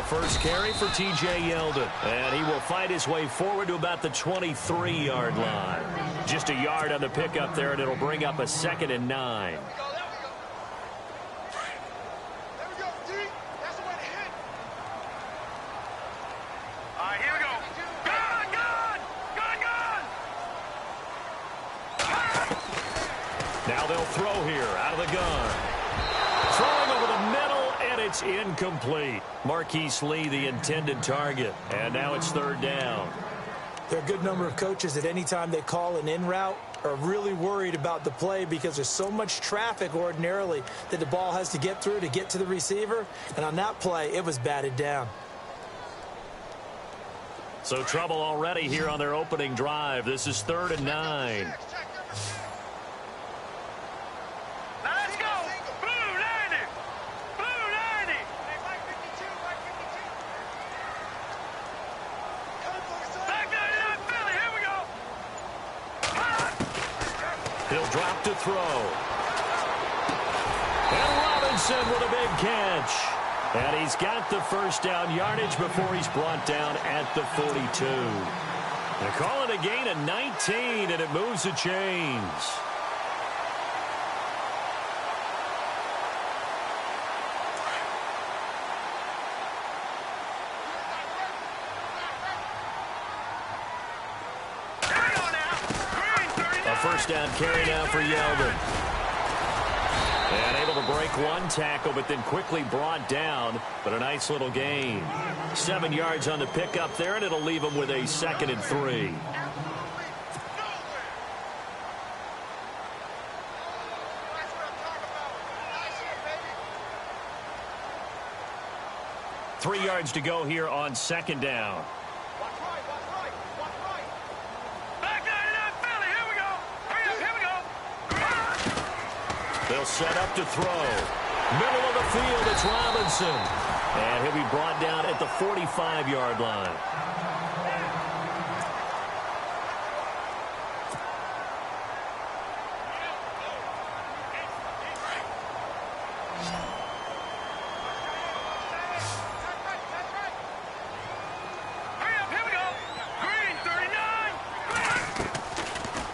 first carry for T.J. Yeldon. And he will fight his way forward to about the 23-yard line. Just a yard on the pickup there, and it'll bring up a 2nd and 9. Now they'll throw here out of the gun. Throwing over the middle, and it's incomplete. Marquise Lee, the intended target. And now it's 3rd down. There are a good number of coaches that any time they call an in route are really worried about the play because there's so much traffic ordinarily that the ball has to get through to get to the receiver. And on that play, it was batted down. So trouble already here on their opening drive. This is 3rd and 9. He'll drop to throw. And Robinson with a big catch. And he's got the first down yardage before he's brought down at the 42. They call it a gain of 19, and it moves the chains. First down carry now for Yeldon. And able to break one tackle, but then quickly brought down. But a nice little gain. 7 yards on the pickup there, and it'll leave him with a 2nd and 3. Three yards to go here on 2nd down. They'll set up to throw. Middle of the field, it's Robinson. And he'll be brought down at the 45-yard line.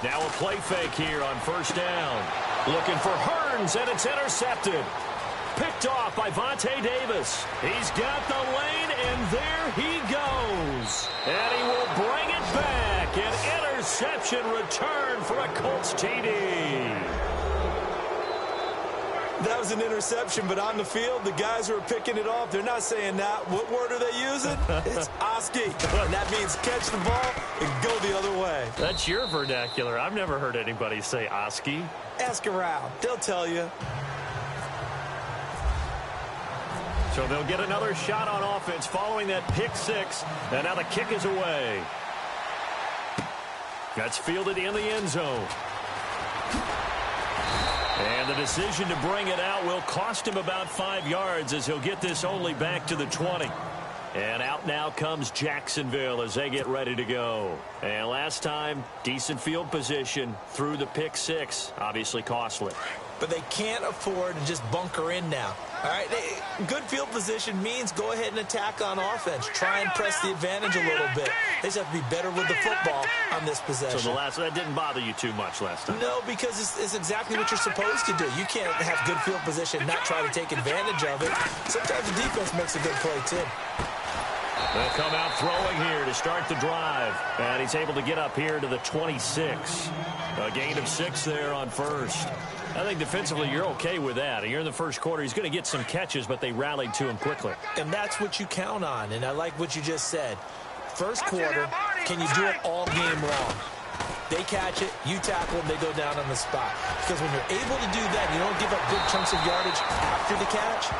Now a play fake here on 1st down. Looking for Hearns, and it's intercepted. Picked off by Vontae Davis. He's got the lane, and there he goes. And he will bring it back. An interception return for a Colts TD. That was an interception, but on the field, the guys who are picking it off, they're not saying that. What word are they using? It's Oski. And that means catch the ball and go the other way. That's your vernacular. I've never heard anybody say Oski. Ask around. They'll tell you. So they'll get another shot on offense following that pick 6. And now the kick is away. That's fielded in the end zone. And the decision to bring it out will cost him about 5 yards as he'll get this only back to the 20. And out now comes Jacksonville as they get ready to go. And last time, decent field position through the pick 6. Obviously costly. But they can't afford to just bunker in now. All right, good field position means go ahead and attack on offense. Try and press the advantage a little bit. They just have to be better with the football on this possession. So that didn't bother you too much last time? No, because it's exactly what you're supposed to do. You can't have good field position and not try to take advantage of it. Sometimes the defense makes a good play, too. They'll come out throwing here to start the drive. And he's able to get up here to the 26. A gain of 6 there on 1st. I think defensively you're okay with that. Here in the first quarter, he's going to get some catches, but they rallied to him quickly. And that's what you count on, and I like what you just said. First quarter, can you do it all game long? They catch it, you tackle them, they go down on the spot. Because when you're able to do that, you don't give up big chunks of yardage after the catch,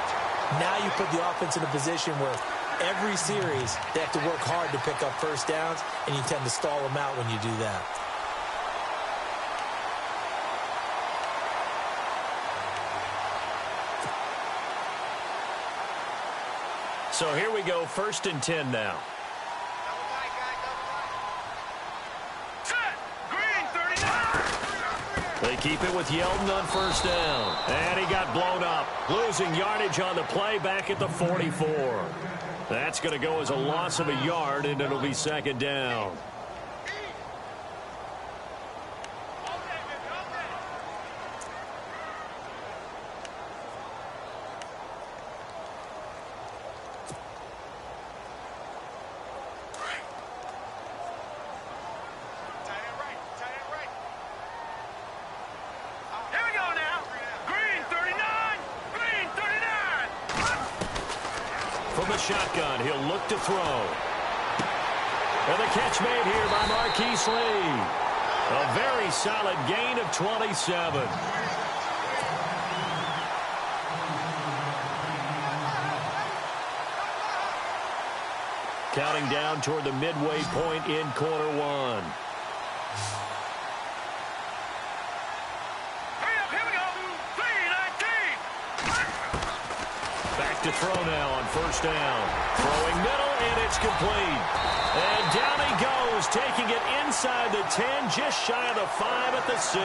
now you put the offense in a position where every series they have to work hard to pick up first downs, and you tend to stall them out when you do that. So here we go, 1st and 10 now. They keep it with Yeldon on 1st down. And he got blown up. Losing yardage on the play back at the 44. That's going to go as a loss of a yard, and it'll be second down. From the shotgun, he'll look to throw. And the catch made here by Marquise Lee. A very solid gain of 27. Counting down toward the midway point in quarter one. To throw now on first down. Throwing middle, and it's complete. And down he goes, taking it inside the 10, just shy of the 5 at the 6.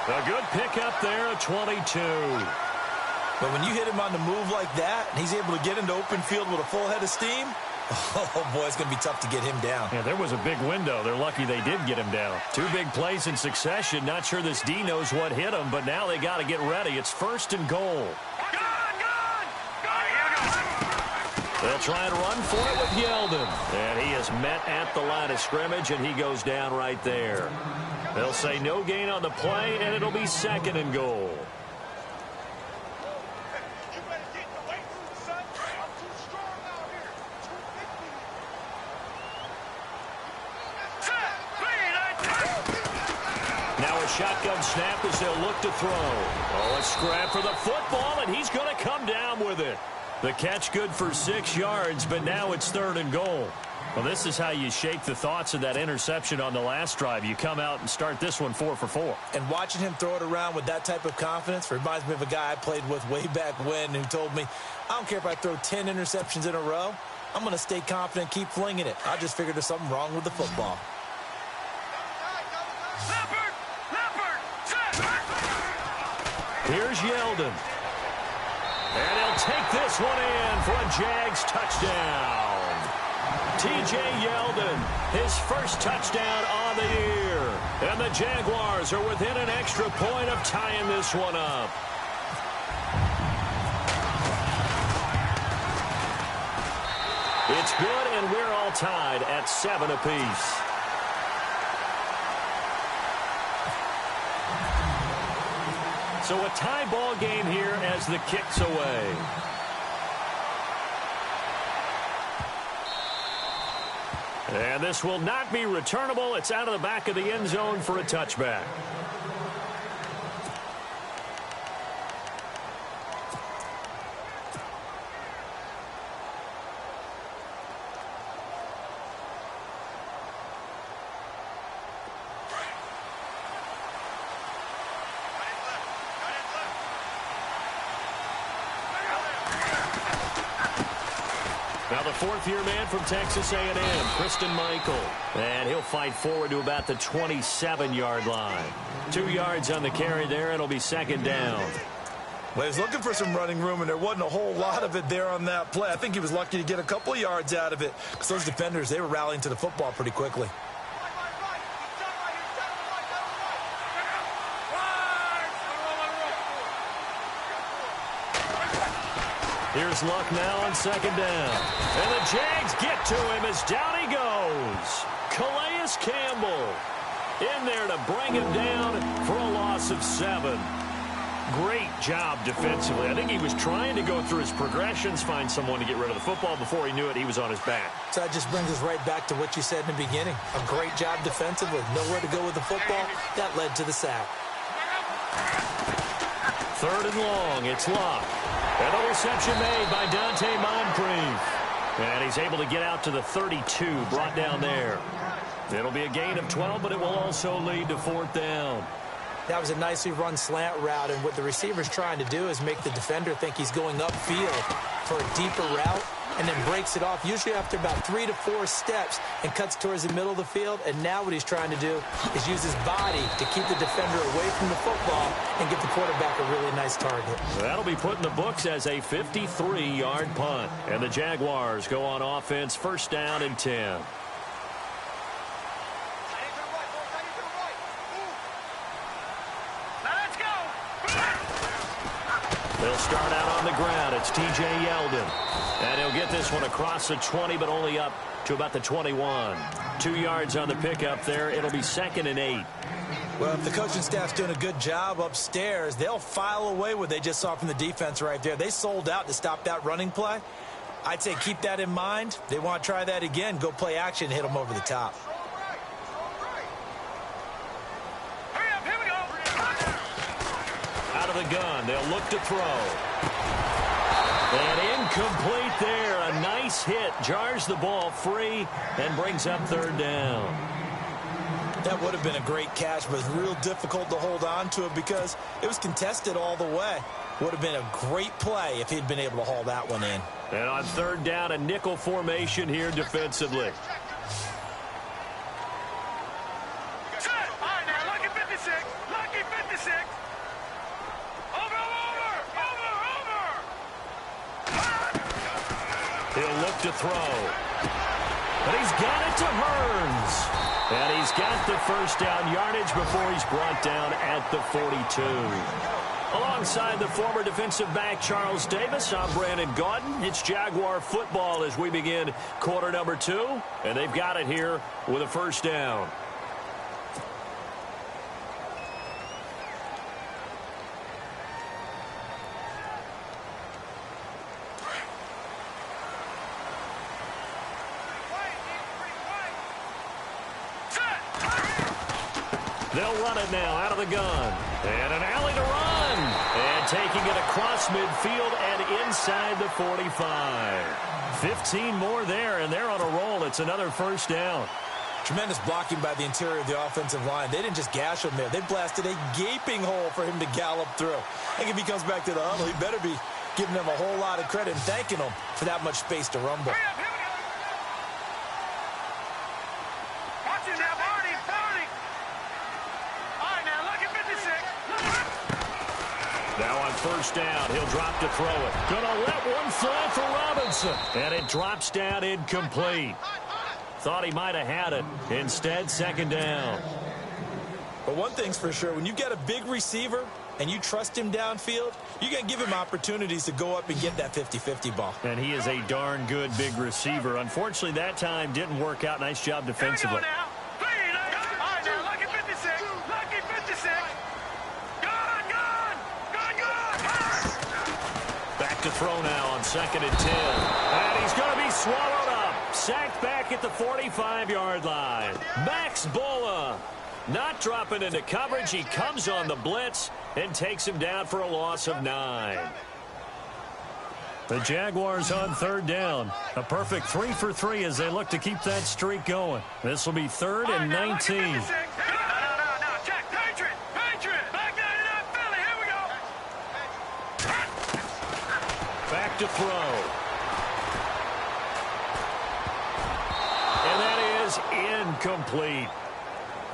A good pickup there at 22. But when you hit him on the move like that, and he's able to get into open field with a full head of steam, oh, boy, it's going to be tough to get him down. Yeah, there was a big window. They're lucky they did get him down. 2 big plays in succession. Not sure this D knows what hit him, but now they got to get ready. It's first and goal. They'll try and run for it with Yeldon. And he is met at the line of scrimmage, and he goes down right there. They'll say no gain on the play, and it'll be second and goal. Now a shotgun snap as they'll look to throw. Oh, a scrap for the football, and he's going to come down with it. The catch good for 6 yards, but now it's third and goal. Well, this is how you shake the thoughts of that interception on the last drive. You come out and start this one 4 for 4. And watching him throw it around with that type of confidence reminds me of a guy I played with way back when who told me, I don't care if I throw 10 interceptions in a row. I'm going to stay confident, keep flinging it. I just figured there's something wrong with the football. Here's Yeldon. And he'll take this one in for a Jags touchdown. T.J. Yeldon, his first touchdown on the year. And the Jaguars are within an extra point of tying this one up. It's good, and we're all tied at 7 apiece. So a tie ball game here as the kick's away. And this will not be returnable. It's out of the back of the end zone for a touchback. Now the fourth-year man from Texas A&M, Christine Michael. And he'll fight forward to about the 27-yard line. 2 yards on the carry there. It'll be second down. Well, he was looking for some running room, and there wasn't a whole lot of it there on that play. I think he was lucky to get a couple of yards out of it because those defenders, they were rallying to the football pretty quickly. Here's Luck now on second down. And the Jags get to him as down he goes. Calais Campbell in there to bring him down for a loss of 7. Great job defensively. I think he was trying to go through his progressions, find someone to get rid of the football. Before he knew it, he was on his back. So that just brings us right back to what you said in the beginning. A great job defensively. Nowhere to go with the football. That led to the sack. Third and long. It's Luck. And a reception made by Dante Moncrief. And he's able to get out to the 32, brought down there. It'll be a gain of 12, but it will also lead to fourth down. That was a nicely run slant route, and what the receiver's trying to do is make the defender think he's going upfield for a deeper route. and then breaks it off, usually after about 3 to 4 steps, and cuts towards the middle of the field. And now what he's trying to do is use his body to keep the defender away from the football and give the quarterback a really nice target. That'll be put in the books as a 53-yard punt. And the Jaguars go on offense, first down and 10. They'll start out on the ground. It's T.J. Yeldon. And he'll get this one across the 20, but only up to about the 21. 2 yards on the pickup there. It'll be 2nd and 8. Well, if the coaching staff's doing a good job upstairs, they'll file away what they just saw from the defense right there. They sold out to stop that running play. I'd say keep that in mind. They want to try that again. Go play action, hit them over the top. Out of the gun, they'll look to throw. And incomplete there. A nice hit. Jars the ball free and brings up 3rd down. That would have been a great catch, but it's real difficult to hold on to it because it was contested all the way. Would have been a great play if he'd been able to haul that one in. And on 3rd down, a nickel formation here defensively. He'll look to throw. But he's got it to Hearns. And he's got the first down yardage before he's brought down at the 42. Alongside the former defensive back Charles Davis, I'm Brandon Gaudin. It's Jaguar football as we begin quarter number 2. And they've got it here with a first down. They'll run it now out of the gun. And an alley to run. And taking it across midfield and inside the 45. 15 more there, and they're on a roll. It's another first down. Tremendous blocking by the interior of the offensive line. They didn't just gash him there. They blasted a gaping hole for him to gallop through. I think if he comes back to the huddle, he better be giving them a whole lot of credit and thanking them for that much space to rumble. Now on first down, he'll drop to throw it. Gonna let one fly for Robinson. And it drops down incomplete. Thought he might have had it. Instead, 2nd down. But one thing's for sure, when you've got a big receiver and you trust him downfield, you're going to give him opportunities to go up and get that 50-50 ball. And he is a darn good big receiver. Unfortunately, that time didn't work out. Nice job defensively. To throw now on 2nd and 10. And he's going to be swallowed up. Sacked back at the 45-yard line. Max Bola not dropping into coverage. He comes on the blitz and takes him down for a loss of 9. The Jaguars on 3rd down. A perfect 3 for 3 as they look to keep that streak going. This will be 3rd and 19. Back to throw. And that is incomplete.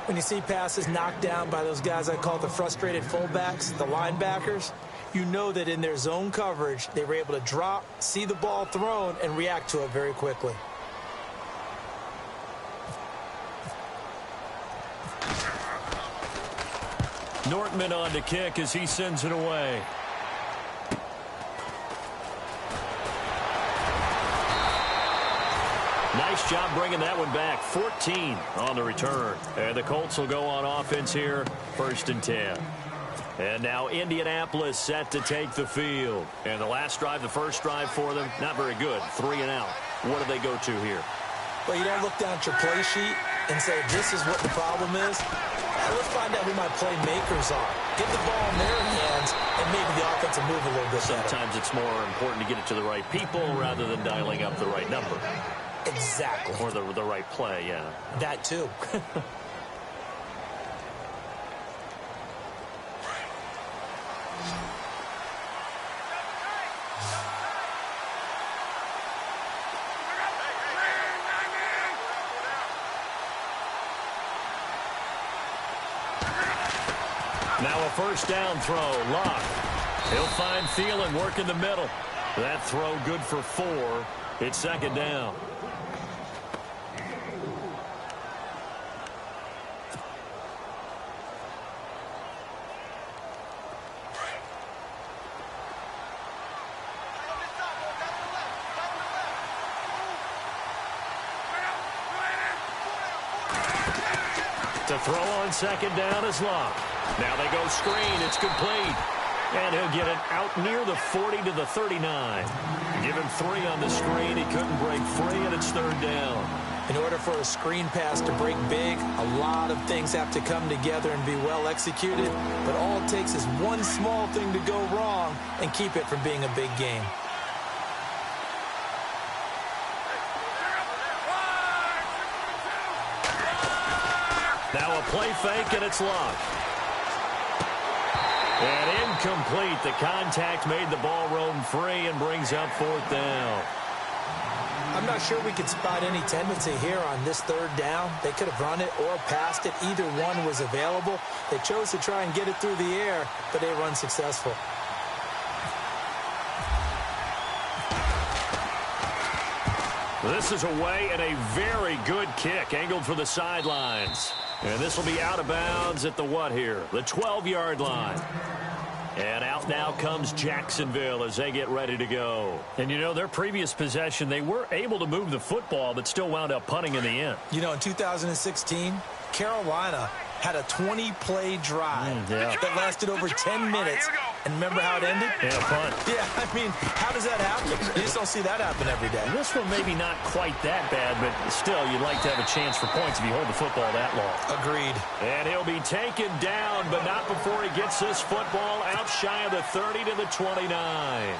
When you see passes knocked down by those guys I call the frustrated fullbacks, the linebackers, you know that in their zone coverage, they were able to drop, see the ball thrown, and react to it very quickly. Nortman on to kick as he sends it away. Nice job bringing that one back. 14 on the return. And the Colts will go on offense here, 1st and 10. And now Indianapolis set to take the field. And the last drive, the first drive for them, not very good. 3 and out. What do they go to here? Well, you don't look down at your play sheet and say, this is what the problem is. Let's find out who my playmakers are. Get the ball in their hands, and maybe the offense will move a little bit better. Sometimes it's more important to get it to the right people rather than dialing up the right number. Exactly. Or the right play, yeah. That too. Now a first down throw. Locke. He'll find Thielen work in the middle. That throw good for 4. It's second down. To throw on second down is Locke. Now they go screen. It's complete. And he'll get it out near the 40 to the 39. Give him 3 on the screen. He couldn't break free, and it's third down. In order for a screen pass to break big, a lot of things have to come together and be well executed. But all it takes is one small thing to go wrong and keep it from being a big game. Now a play fake, and it's Locke. And incomplete. The contact made the ball roam free and brings up fourth down. I'm not sure we could spot any tendency here on this third down. They could have run it or passed it. Either one was available. They chose to try and get it through the air, but they were unsuccessful. This is away and a very good kick angled for the sidelines. And this will be out of bounds at the what here? The 12-yard line. And out now comes Jacksonville as they get ready to go. And, you know, their previous possession, they were able to move the football but still wound up punting in the end. You know, in 2016, Carolina had a 20-play drive that lasted over 10 minutes. And remember how it ended? Yeah, punt. Yeah, I mean, how does that happen? You just don't see that happen every day. This one maybe not quite that bad, but still, you'd like to have a chance for points if you hold the football that long. Agreed. And he'll be taken down, but not before he gets this football out shy of the 30 to the 29.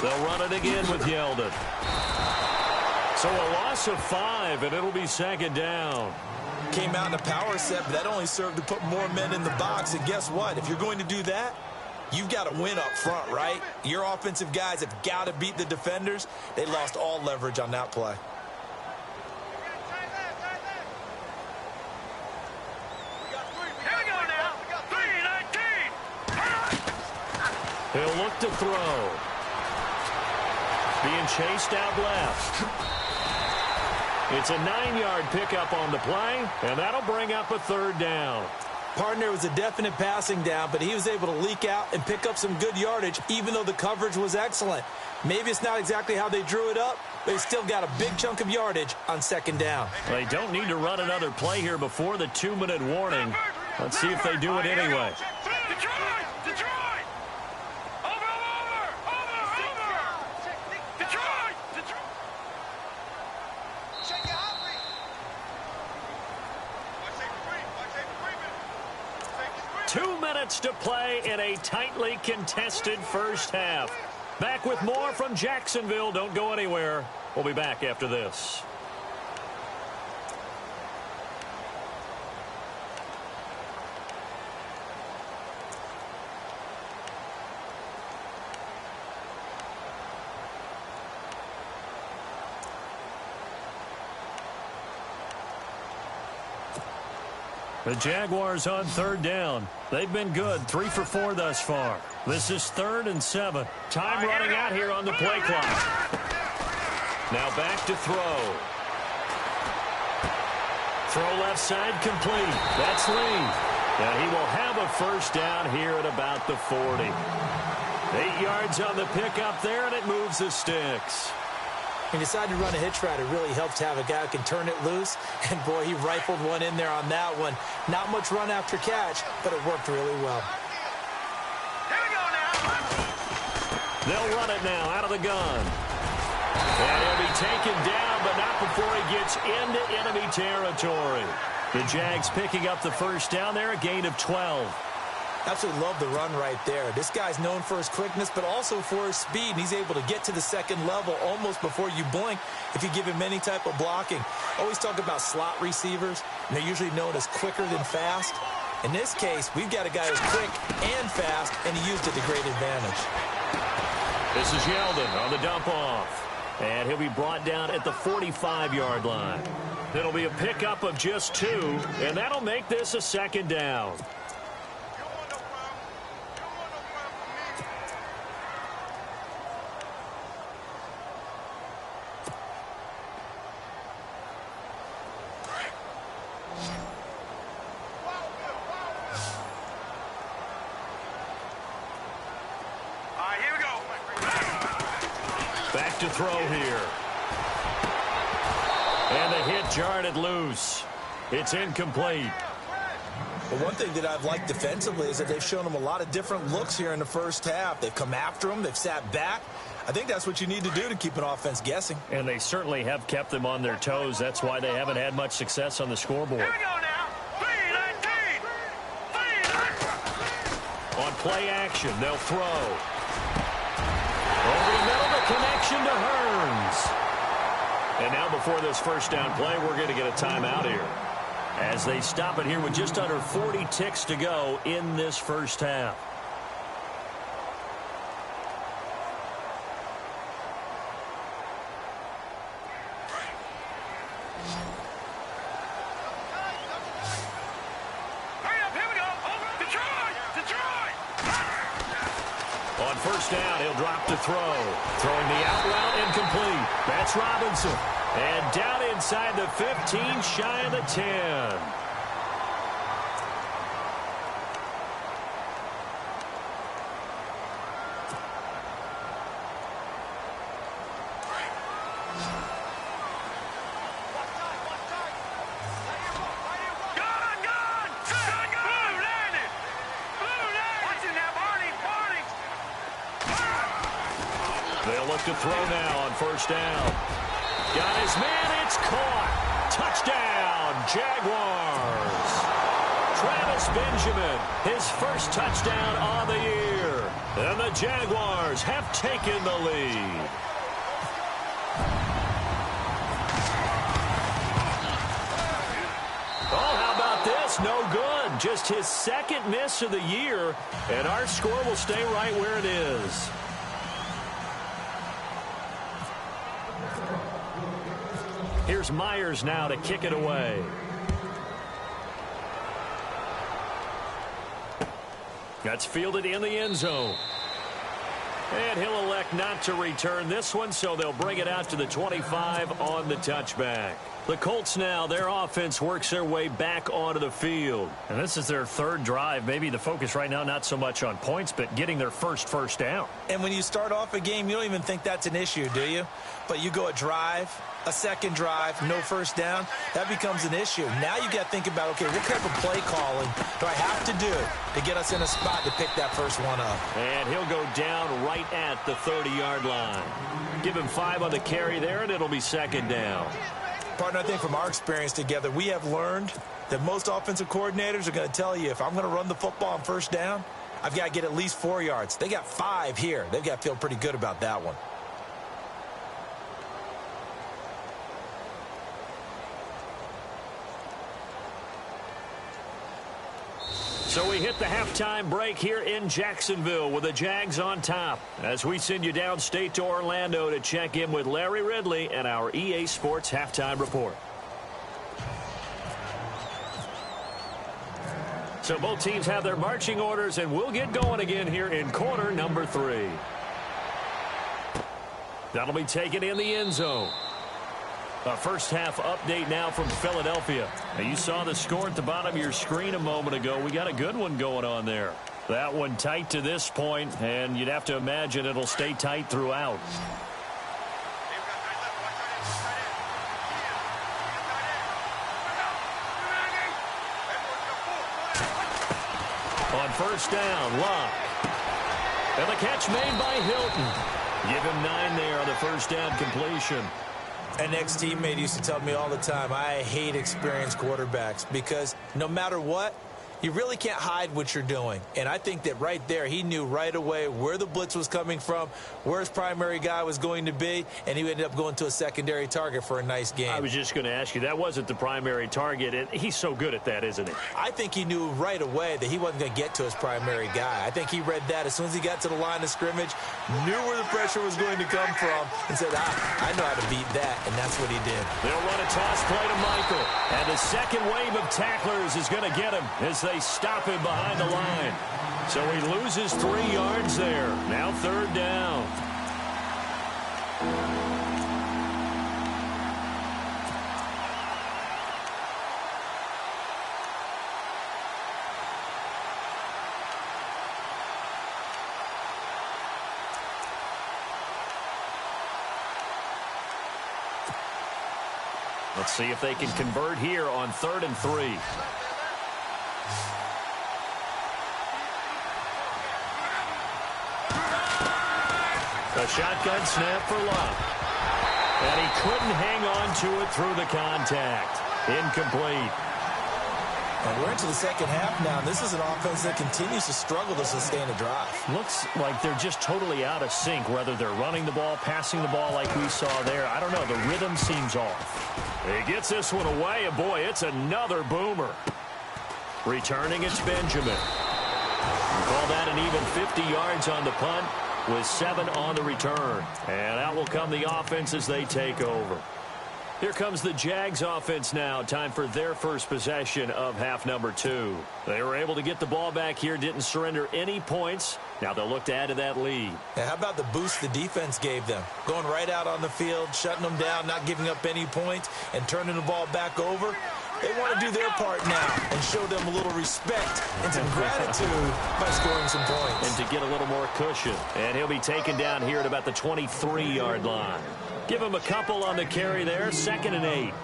They'll run it again with Yeldon. So a loss of 5, and it'll be second down. Came out in a power set, but that only served to put more men in the box. And guess what? If you're going to do that, you've got to win up front, right? Your offensive guys have got to beat the defenders. They lost all leverage on that play. He'll look to throw. Being chased out left. It's a 9-yard pickup on the play, and that'll bring up a third down. Partner was a definite passing down, but he was able to leak out and pick up some good yardage, even though the coverage was excellent. Maybe it's not exactly how they drew it up, but they still got a big chunk of yardage on second down. They don't need to run another play here before the 2-minute warning. Let's see if they do it anyway. To play in a tightly contested first half. Back with more from Jacksonville. Don't go anywhere. We'll be back after this. The Jaguars on third down. They've been good, 3 for 4 thus far. This is 3rd and 7. Time running out here on the play clock. Now back to throw. Throw left side complete. That's Lee. And he will have a first down here at about the 40. 8 yards on the pickup there, and it moves the sticks. He decided to run a hitch route. It really helps to have a guy who can turn it loose. And, boy, he rifled one in there on that one. Not much run after catch, but it worked really well. Here we go now. They'll run it now out of the gun. And he'll be taken down, but not before he gets into enemy territory. The Jags picking up the first down there, a gain of 12. Absolutely love the run right there. This guy's known for his quickness, but also for his speed. And he's able to get to the second level almost before you blink if you give him any type of blocking. Always talk about slot receivers, and they're usually known as quicker than fast. In this case, we've got a guy who's quick and fast, and he used it to great advantage. This is Yeldon on the dump off. And he'll be brought down at the 45-yard line. It'll be a pickup of just 2, and that'll make this a second down. Back to throw here. And the hit jarred it loose. It's incomplete. But one thing that I've liked defensively is that they've shown them a lot of different looks here in the first half. They've come after them. They've sat back. I think that's what you need to do to keep an offense guessing. And they certainly have kept them on their toes. That's why they haven't had much success on the scoreboard. Here we go now. On play action, they'll throw. Over the middle, the connection to Hearns. And now before this first down play, we're going to get a timeout here, as they stop it here with just under 40 ticks to go in this first half. On first down, he'll drop to throw. Throwing the out route incomplete. That's Robinson. And down inside the 15, shy of the 10. They'll look to throw now on first down. Got his man, it's caught. Touchdown, Jaguars. Travis Benjamin, his first touchdown on the year. And the Jaguars have taken the lead. Oh, how about this? No good. Just his second miss of the year. And our score will stay right where it is. Here's Myers now to kick it away. That's fielded in the end zone. And he'll elect not to return this one, so they'll bring it out to the 25 on the touchback. The Colts now, their offense works their way back onto the field. And this is their third drive. Maybe the focus right now not so much on points, but getting their first down. And when you start off a game, you don't even think that's an issue, do you? But you go a drive, a second drive, no first down, that becomes an issue. Now you got to think about, okay, what type of play calling do I have to do to get us in a spot to pick that first one up? And he'll go down right at the 30-yard line. Give him 5 on the carry there, and it'll be second down. Partner, I think from our experience together, we have learned that most offensive coordinators are going to tell you, if I'm going to run the football on first down, I've got to get at least 4 yards. They got 5 here. They've got to feel pretty good about that one. So we hit the halftime break here in Jacksonville with the Jags on top, as we send you downstate to Orlando to check in with Larry Ridley and our EA Sports Halftime Report. So both teams have their marching orders, and we'll get going again here in quarter number 3. That'll be taken in the end zone. A first half update now from Philadelphia. Now, you saw the score at the bottom of your screen a moment ago. We got a good one going on there. That one tight to this point, and you'd have to imagine it'll stay tight throughout. On first down, Locke. And the catch made by Hilton. Give him 9 there on the first down completion. An ex-teammate used to tell me all the time, I hate experienced quarterbacks because no matter what, You really can't hide what you're doing. And I think that right there, he knew right away where the blitz was coming from, where his primary guy was going to be, and he ended up going to a secondary target for a nice game. I was just going to ask you, that wasn't the primary target, and he's so good at that, isn't he? I think he knew right away that he wasn't going to get to his primary guy. I think he read that as soon as he got to the line of scrimmage, knew where the pressure was going to come from, and said, I know how to beat that, and that's what he did. They'll run a toss play to Michael, and the second wave of tacklers is going to get him as they stop him behind the line. So he loses 3 yards there. Now 3rd down. Let's see if they can convert here on 3rd and 3. A shotgun snap for Locke. And he couldn't hang on to it through the contact. Incomplete. And we're into the second half now. And this is an offense that continues to struggle to sustain a drive. Looks like they're just totally out of sync, whether they're running the ball, passing the ball like we saw there. I don't know. The rhythm seems off. He gets this one away, and boy, it's another boomer. Returning, it's Benjamin. Call that an even 50 yards on the punt with 7 on the return. And out will come the offense as they take over. Here comes the Jags offense now. Time for their first possession of half number 2. They were able to get the ball back here, didn't surrender any points. Now they'll look to add to that lead. Now, how about the boost the defense gave them? Going right out on the field, shutting them down, not giving up any points, and turning the ball back over. They want to do their part now and show them a little respect and some gratitude by scoring some points. And to get a little more cushion. And he'll be taken down here at about the 23-yard line. Give him a couple on the carry there, 2nd and 8.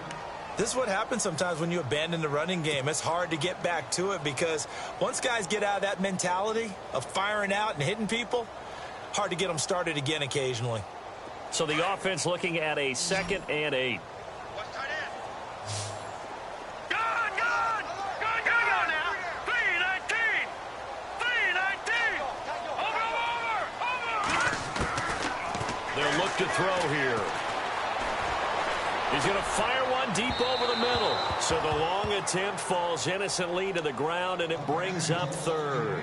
This is what happens sometimes when you abandon the running game. It's hard to get back to it because once guys get out of that mentality of firing out and hitting people, hard to get them started again occasionally. So the offense looking at a 2nd and 8. They'll look to throw here. He's going to fire one deep over the middle. So the long attempt falls innocently to the ground, and it brings up 3rd.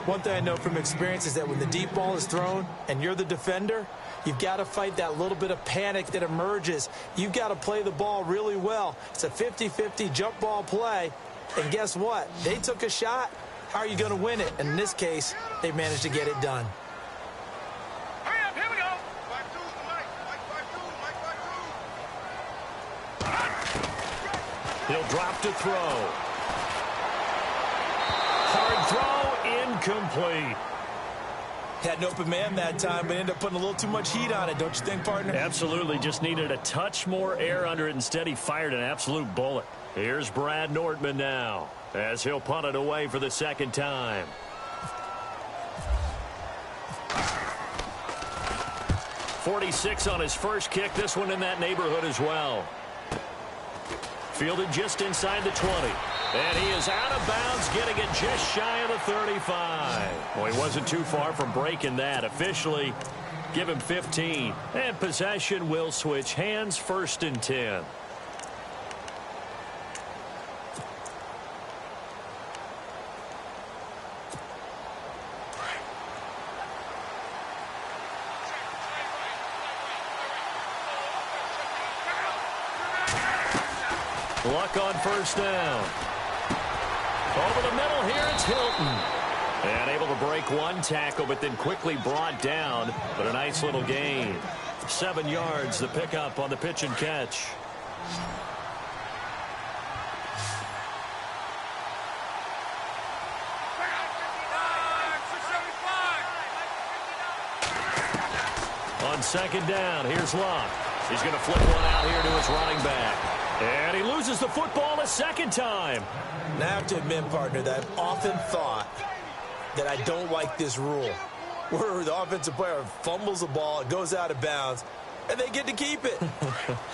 One thing I know from experience is that when the deep ball is thrown and you're the defender, you've got to fight that little bit of panic that emerges. You've got to play the ball really well. It's a 50-50 jump ball play. And guess what? They took a shot. How are you going to win it? And in this case, they managed to get it done. He'll drop to throw. Hard throw, incomplete. Had an open man that time, but ended up putting a little too much heat on it, don't you think, partner? Absolutely. Just needed a touch more air under it. Instead, he fired an absolute bullet. Here's Brad Nortman now, as he'll punt it away for the 2nd time. .46 on his first kick. This one in that neighborhood as well. Fielded just inside the 20. And he is out of bounds, getting it just shy of the 35. Well, he wasn't too far from breaking that. Officially, give him 15. And possession will switch hands, 1st and 10. Luck on 1st down. Over the middle here, it's Hilton. And able to break one tackle, but then quickly brought down. But a nice little gain. 7 yards, the pickup on the pitch and catch. On 2nd down, here's Locke. He's going to flip one out here to his running back. And he loses the football a 2nd time. Now, I have to admit, partner, that I've often thought that I don't like this rule, where the offensive player fumbles the ball, it goes out of bounds, and they get to keep it.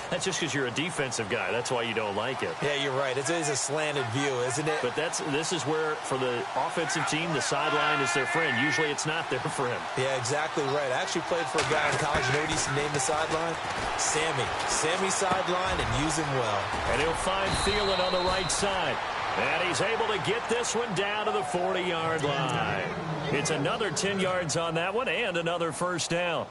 That's just because you're a defensive guy. That's why you don't like it. Yeah, you're right. It's a slanted view, isn't it? But this is where, for the offensive team, the sideline is their friend. Usually it's not there for him. Yeah, exactly right. I actually played for a guy in college. You know what he used to name the sideline? Sammy. Sammy sideline, and use him well. And he'll find Thielen on the right side. And he's able to get this one down to the 40-yard line. It's another 10 yards on that one and another first down.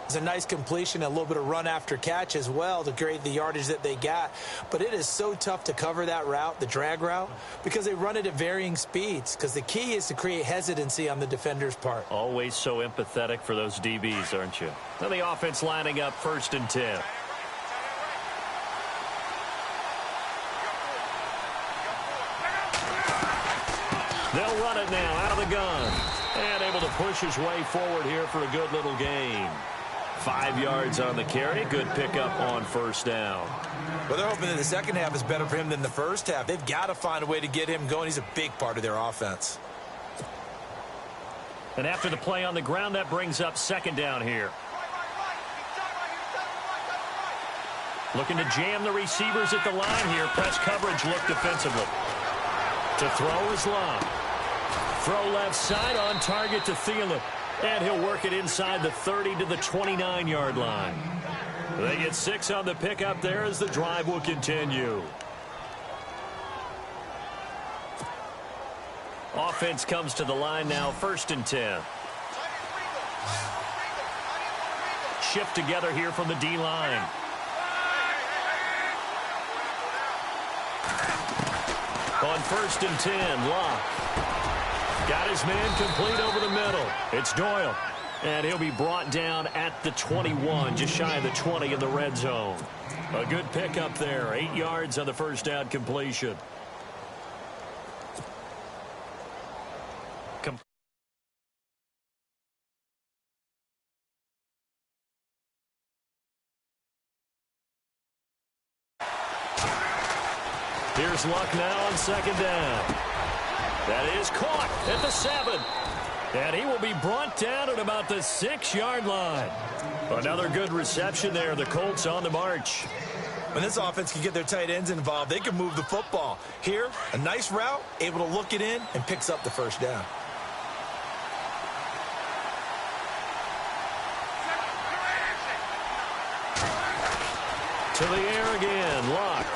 It's a nice completion, a little bit of run after catch as well to create the yardage that they got. But it is so tough to cover that route, the drag route, because they run it at varying speeds. Because the key is to create hesitancy on the defender's part. Always so empathetic for those DBs, aren't you? Now the offense lining up 1st and 10. They'll run it now out of the gun. And able to push his way forward here for a good little gain. 5 yards on the carry. Good pickup on first down. Well, they're hoping that the second half is better for him than the first half. They've got to find a way to get him going. He's a big part of their offense. And after the play on the ground, that brings up 2nd down here. Looking to jam the receivers at the line here. Press coverage look defensively. To throw is Love. Throw left side on target to Thielen. And he'll work it inside the 30 to the 29-yard line. They get 6 on the pickup there as the drive will continue. Offense comes to the line now, 1st and 10. Shift together here from the D-line. On 1st and 10, Locke. Got his man complete over the middle. It's Doyle. And he'll be brought down at the 21, just shy of the 20 in the red zone. A good pickup there. 8 yards on the first down completion. Here's Luck now on 2nd down. That is caught at the 7. And he will be brought down at about the 6-yard line. Another good reception there. The Colts on the march. When this offense can get their tight ends involved, they can move the football. Here, a nice route, able to look it in, and picks up the first down. To the air again, Luck.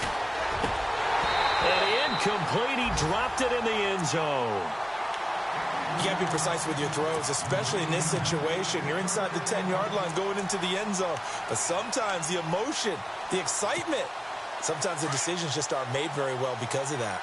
And incomplete. He dropped it in the end zone. You can't be precise with your throws, especially in this situation. You're inside the 10-yard line going into the end zone. But sometimes the emotion, the excitement, sometimes the decisions just aren't made very well because of that.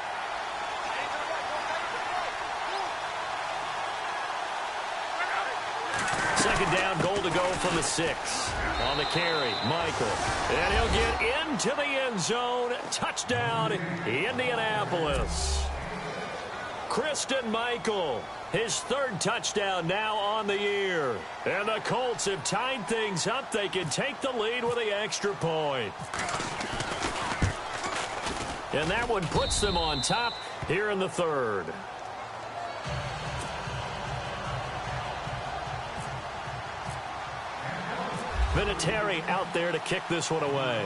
Second down, goal to go from the 6. On the carry, Michael. And he'll get into the end zone. Touchdown, Indianapolis. Christian Michael, his 3rd touchdown now on the year. And the Colts have tied things up. They can take the lead with the extra point. And that one puts them on top here in the 3rd. Vinatieri out there to kick this one away.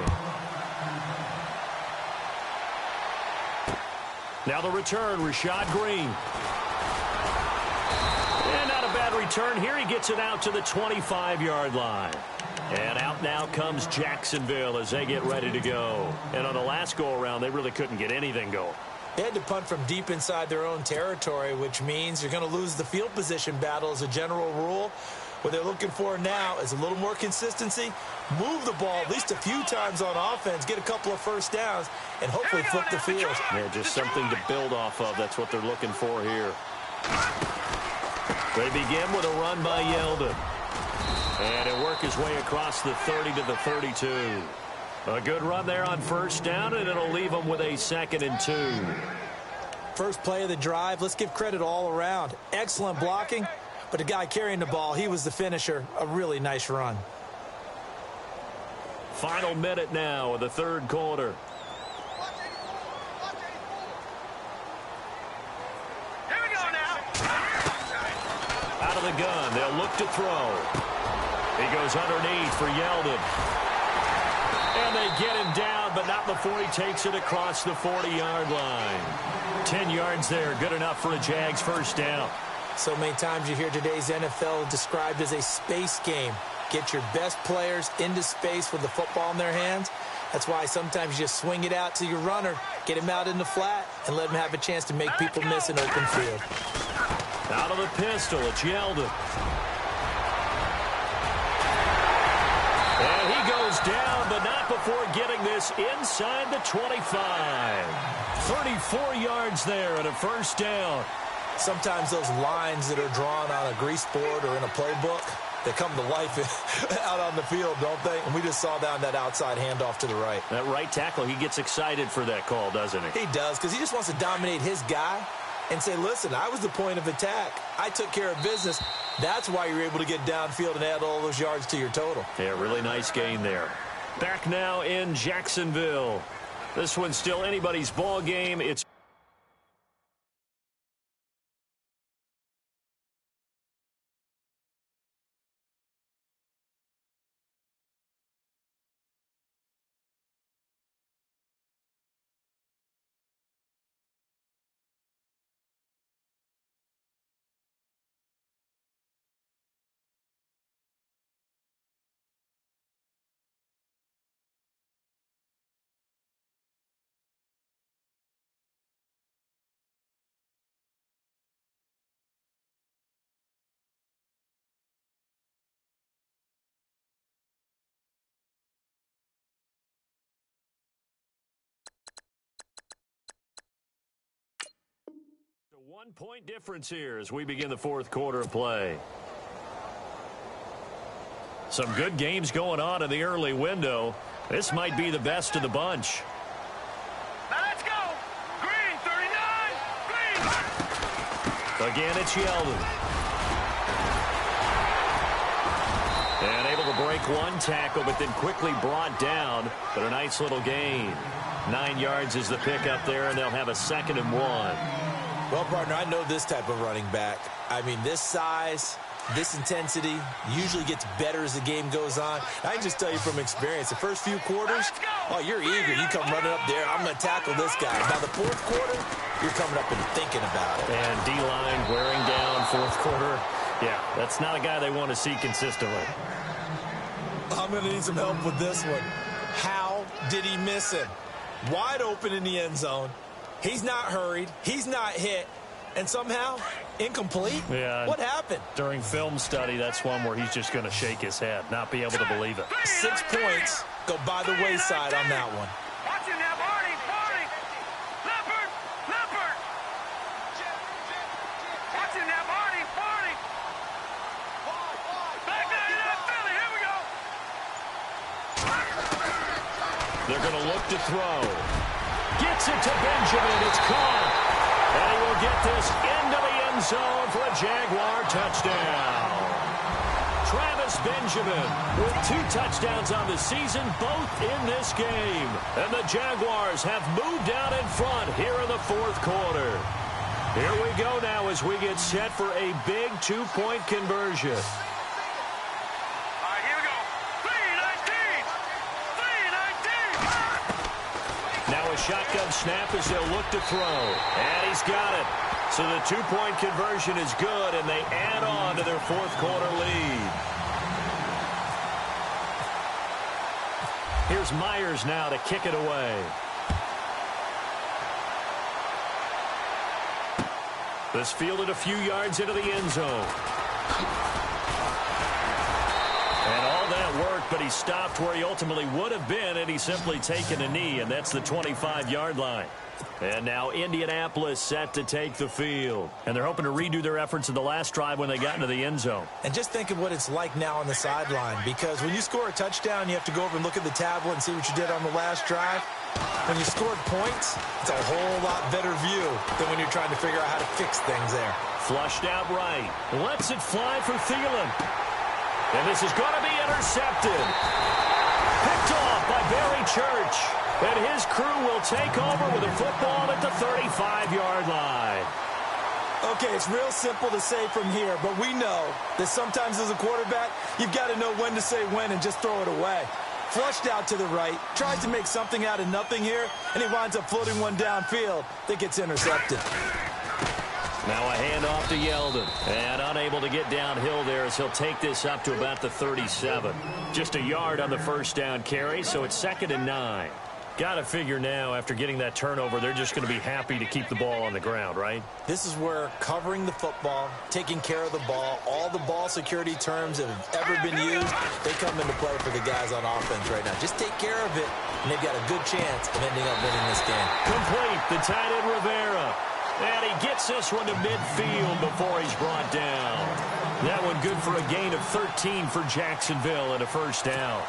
Now the return, Rashad Green. And not a bad return here. He gets it out to the 25-yard line. And out now comes Jacksonville as they get ready to go. And on the last go-around, they really couldn't get anything going. They had to punt from deep inside their own territory, which means you're going to lose the field position battle as a general rule. What they're looking for now is a little more consistency, move the ball at least a few times on offense, get a couple of first downs, and hopefully flip the field. Yeah, just something to build off of. That's what they're looking for here. They begin with a run by Yeldon. And he'll work his way across the 30 to the 32. A good run there on first down, and it'll leave them with a 2nd and 2. First play of the drive, let's give credit all around. Excellent blocking. But the guy carrying the ball, he was the finisher. A really nice run. Final minute now of the 3rd quarter. Here we go now. Out of the gun, they'll look to throw. He goes underneath for Yeldon. And they get him down, but not before he takes it across the 40-yard line. 10 yards there, good enough for a Jags first down. So many times you hear today's NFL described as a space game. Get your best players into space with the football in their hands. That's why sometimes you just swing it out to your runner, get him out in the flat, and let him have a chance to make people miss an open field. Out of the pistol, it's Yeldon. And he goes down, but not before getting this inside the 25. 34 yards there and a first down. Sometimes those lines that are drawn on a grease board or in a playbook, they come to life out on the field, don't they? And we just saw down that outside handoff to the right. That right tackle, he gets excited for that call, doesn't he? He does, because he just wants to dominate his guy and say, listen, I was the point of attack. I took care of business. That's why you're able to get downfield and add all those yards to your total. Yeah, really nice gain there. Back now in Jacksonville. This one's still anybody's ball game. It's a 1-point difference here as we begin the fourth quarter of play. Some good games going on in the early window. This might be the best of the bunch. Now let's go. Green, 39. Green. Again, it's Yeldon. And able to break one tackle, but then quickly brought down. But a nice little gain. 9 yards is the pickup there, and they'll have a 2nd and 1. Well, partner, I know this type of running back. I mean, this size, this intensity usually gets better as the game goes on. I can just tell you from experience, the first few quarters, oh, you're eager. You come running up there, I'm going to tackle this guy. By the fourth quarter, you're coming up and thinking about it. And D-line wearing down fourth quarter. Yeah, that's not a guy they want to see consistently. I'm going to need some help with this one. How did he miss him? Wide open in the end zone. He's not hurried. He's not hit. And somehow, incomplete? Yeah. What happened? During film study, that's one where he's just going to shake his head, not be able to believe it. 6 points go by the wayside on that one. Watch him now, Barney. Leopard. Watch him now, Barney. Back there, Philly. Here we go. They're going to look to throw. Gets it to Benjamin. It's caught. And he will get this into the end zone for a Jaguar touchdown. Travis Benjamin with 2 touchdowns on the season, both in this game. And the Jaguars have moved out in front here in the fourth quarter. Here we go now as we get set for a big 2-point conversion. Shotgun snap as they'll look to throw. And he's got it. So the 2-point conversion is good, and they add on to their fourth quarter lead. Here's Myers now to kick it away. This fielded a few yards into the end zone. And all that worked, but he stopped where he ultimately would have been had he simply taken a knee, and that's the 25-yard line. And now Indianapolis set to take the field. And they're hoping to redo their efforts in the last drive when they got into the end zone. And just think of what it's like now on the sideline, because when you score a touchdown, you have to go over and look at the tablet and see what you did on the last drive. When you scored points, it's a whole lot better view than when you're trying to figure out how to fix things there. Flushed out right. Lets it fly for Thielen. And this is going to be intercepted. Picked off by Barry Church. And his crew will take over with a football at the 35-yard line. Okay, it's real simple to say from here, but we know that sometimes as a quarterback, you've got to know when to say when and just throw it away. Flushed out to the right, tries to make something out of nothing here, and he winds up floating one downfield that gets intercepted. Now a handoff to Yeldon, and unable to get downhill there as he'll take this up to about the 37. Just a yard on the first down carry, so it's 2nd and 9. Got to figure now, after getting that turnover, they're just going to be happy to keep the ball on the ground, right? This is where covering the football, taking care of the ball, all the ball security terms that have ever been used, they come into play for the guys on offense right now. Just take care of it, and they've got a good chance of ending up winning this game. Complete, the tight end Rivera. And he gets this one to midfield before he's brought down. That one good for a gain of 13 for Jacksonville and a first down.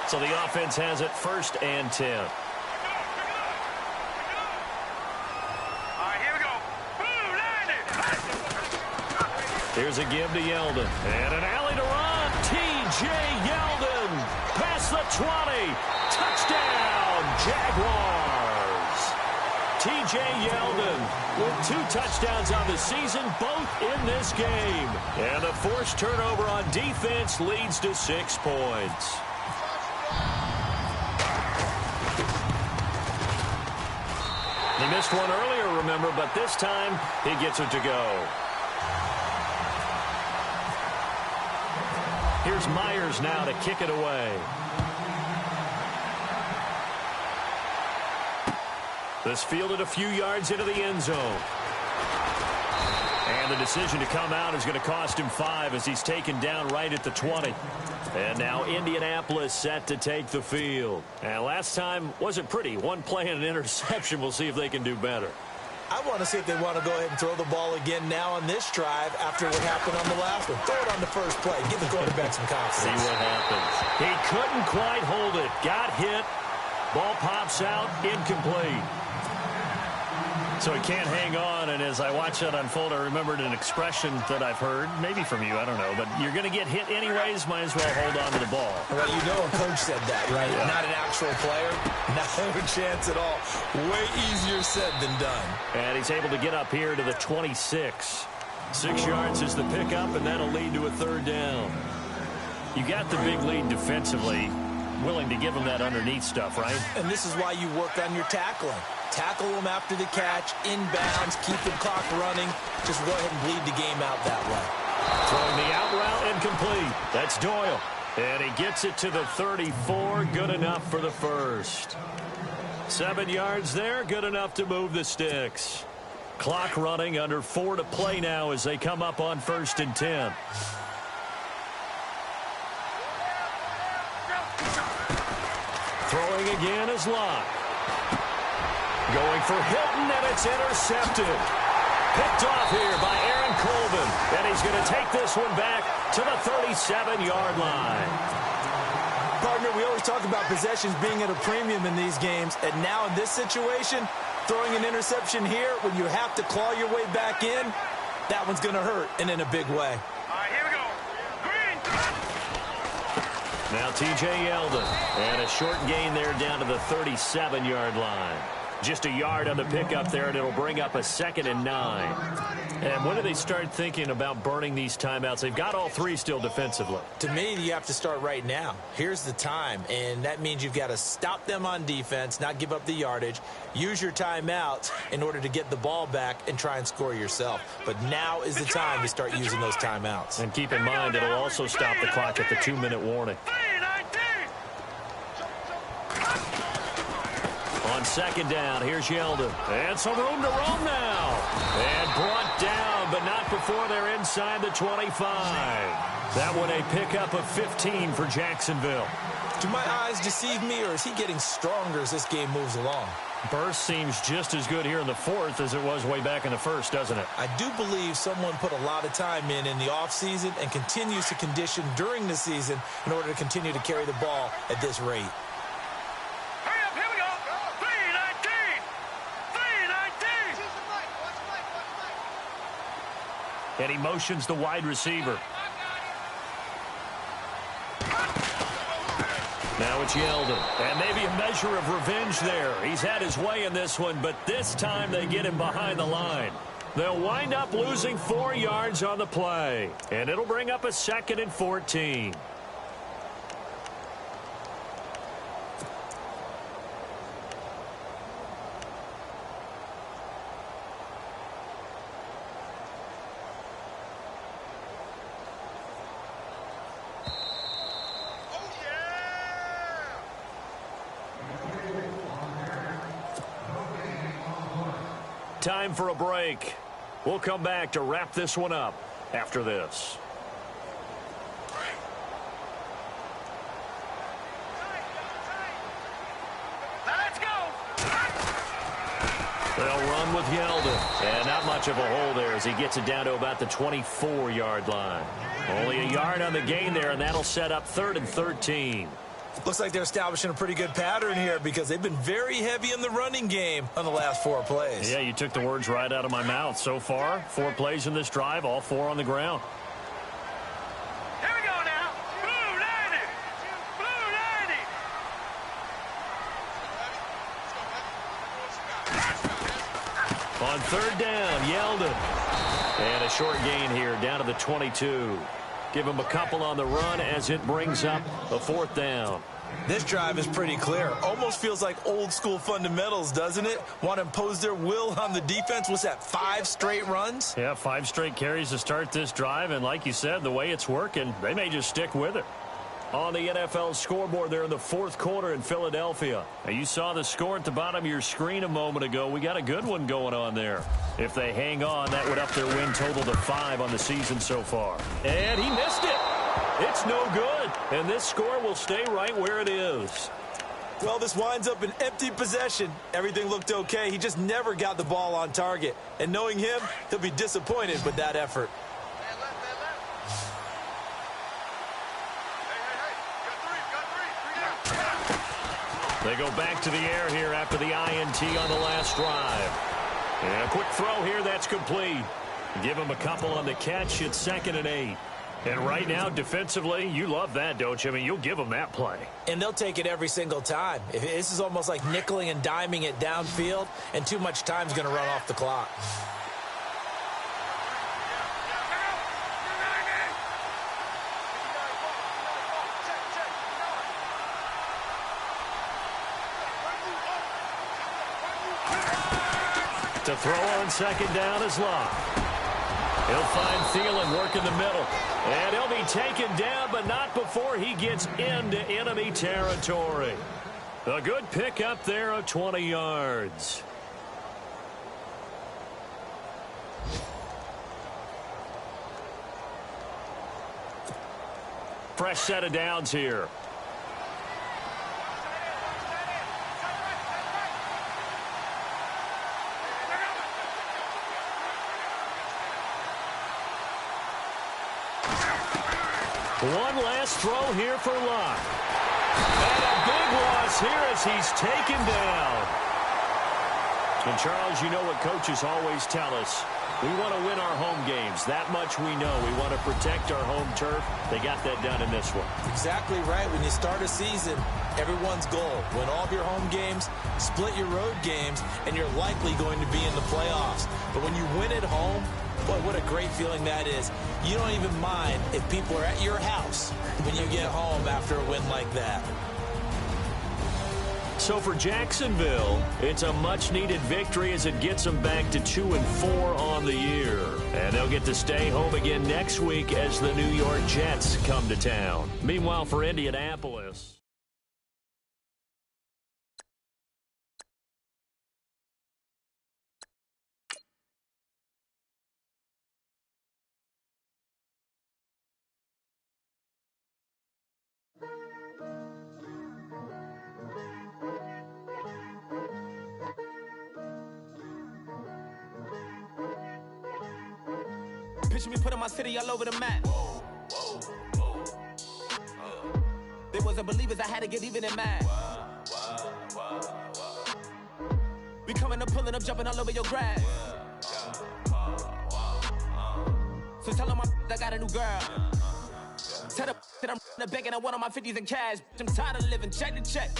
So the offense has it 1st and 10. All right, here we go. Boom, landed. Here's a give to Yeldon. And an alley to run. T.J. Yeldon. Past the 20. Touchdown, Jaguars. T.J. Yeldon with 2 touchdowns on the season, both in this game. And the forced turnover on defense leads to 6 points. He missed one earlier, remember, but this time he gets it to go. Here's Myers now to kick it away. This fielded a few yards into the end zone. And the decision to come out is going to cost him 5 as he's taken down right at the 20. And now Indianapolis set to take the field. And last time wasn't pretty. One play and an interception. We'll see if they can do better. I want to see if they want to go ahead and throw the ball again now on this drive after what happened on the last one. Throw it on the first play. Give the quarterback some confidence. See what happens. He couldn't quite hold it. Got hit. Ball pops out. Incomplete. So he can't hang on, and as I watch that unfold, I remembered an expression that I've heard, maybe from you, I don't know, but you're going to get hit anyways, might as well hold on to the ball. Well, you know a coach said that, right? Yeah. Not an actual player. Not a chance at all. Way easier said than done. And he's able to get up here to the 26. 6 yards is the pickup, and that'll lead to a 3rd down. You got the big lead defensively, willing to give him that underneath stuff, right? And this is why you work on your tackling. Tackle them after the catch, inbounds, keep the clock running. Just go ahead and bleed the game out that way. Throwing the out route incomplete. That's Doyle. And he gets it to the 34. Good enough for the first. 7 yards there. Good enough to move the sticks. Clock running, under 4 to play now as they come up on 1st and 10. Throwing again is Locke. Going for Hilton, and it's intercepted. Picked off here by Aaron Colvin. And he's going to take this one back to the 37-yard line. Partner, we always talk about possessions being at a premium in these games. And now in this situation, throwing an interception here when you have to claw your way back in, that one's going to hurt, and in a big way. All right, here we go. Green. Now T.J. Yeldon. And a short gain there down to the 37-yard line. Just a yard on the pickup there, and it'll bring up a 2nd and 9. And when do they start thinking about burning these timeouts? They've got all 3 still defensively. To me, you have to start right now. Here's the time, and that means you've got to stop them on defense, not give up the yardage, use your timeouts in order to get the ball back and try and score yourself. But now is the time to start using those timeouts. And keep in mind, it'll also stop the clock at the 2-minute warning. On 2nd down, here's Yeldon. And some room to roam now. And brought down, but not before they're inside the 25. That one a pickup of 15 for Jacksonville. Do my eyes deceive me, or is he getting stronger as this game moves along? Burst seems just as good here in the 4th as it was way back in the 1st, doesn't it? I do believe someone put a lot of time in the offseason and continues to condition during the season in order to continue to carry the ball at this rate. And he motions the wide receiver. Now it's Yeldon. And maybe a measure of revenge there. He's had his way in this one, but this time they get him behind the line. They'll wind up losing 4 yards on the play. And it'll bring up a 2nd and 14. Time for a break. We'll come back to wrap this one up after this. Let's go. They'll run with Yeldon. And not much of a hole there as he gets it down to about the 24-yard line. Only a yard on the gain there, and that'll set up 3rd and 13. Looks like they're establishing a pretty good pattern here because they've been very heavy in the running game on the last 4 plays. Yeah, you took the words right out of my mouth. So far, 4 plays in this drive, all 4 on the ground. Here we go now. Blue 90. Blue 90. On 3rd down, Yeldon. And a short gain here down to the 22. Give him a couple on the run as it brings up a 4th down. This drive is pretty clear. Almost feels like old school fundamentals, doesn't it? Want to impose their will on the defense. What's that, 5 straight runs? Yeah, 5 straight carries to start this drive. And like you said, the way it's working, they may just stick with it. On the NFL scoreboard there in the 4th quarter in Philadelphia. Now, you saw the score at the bottom of your screen a moment ago. We got a good one going on there. If they hang on, that would up their win total to 5 on the season so far. And he missed it. It's no good. And this score will stay right where it is. Well, this winds up an empty possession. Everything looked okay. He just never got the ball on target. And knowing him, he'll be disappointed with that effort. They go back to the air here after the INT on the last drive. And a quick throw here, that's complete. Give him a couple on the catch. It's 2nd and 8. And right now, defensively, you love that, don't you? I mean, you'll give them that play. And they'll take it every single time. This is almost like nickeling and diming it downfield, and too much time's going to run off the clock. To throw on 2nd down is Locke. He'll find Thielen working the middle. And he'll be taken down, but not before he gets into enemy territory. A good pickup there of 20 yards. Fresh set of downs here. One last throw here for Locke. And a big loss here as he's taken down. And Charles, you know what coaches always tell us. We want to win our home games. That much we know. We want to protect our home turf. They got that done in this one. Exactly right. When you start a season, everyone's goal, win all of your home games, split your road games, and you're likely going to be in the playoffs. But when you win at home, boy, what a great feeling that is. You don't even mind if people are at your house when you get home after a win like that. So for Jacksonville, it's a much-needed victory as it gets them back to 2-4 on the year. And they'll get to stay home again next week as the New York Jets come to town. Meanwhile, for Indianapolis... Picture me putting my city all over the map. They wasn't believers, I had to get even in mad. We coming up, pulling up, jumping all over your grass. So tell them I got a new girl. Tell them that I'm the bank and I want all my 50s in cash. I'm tired of living check to check.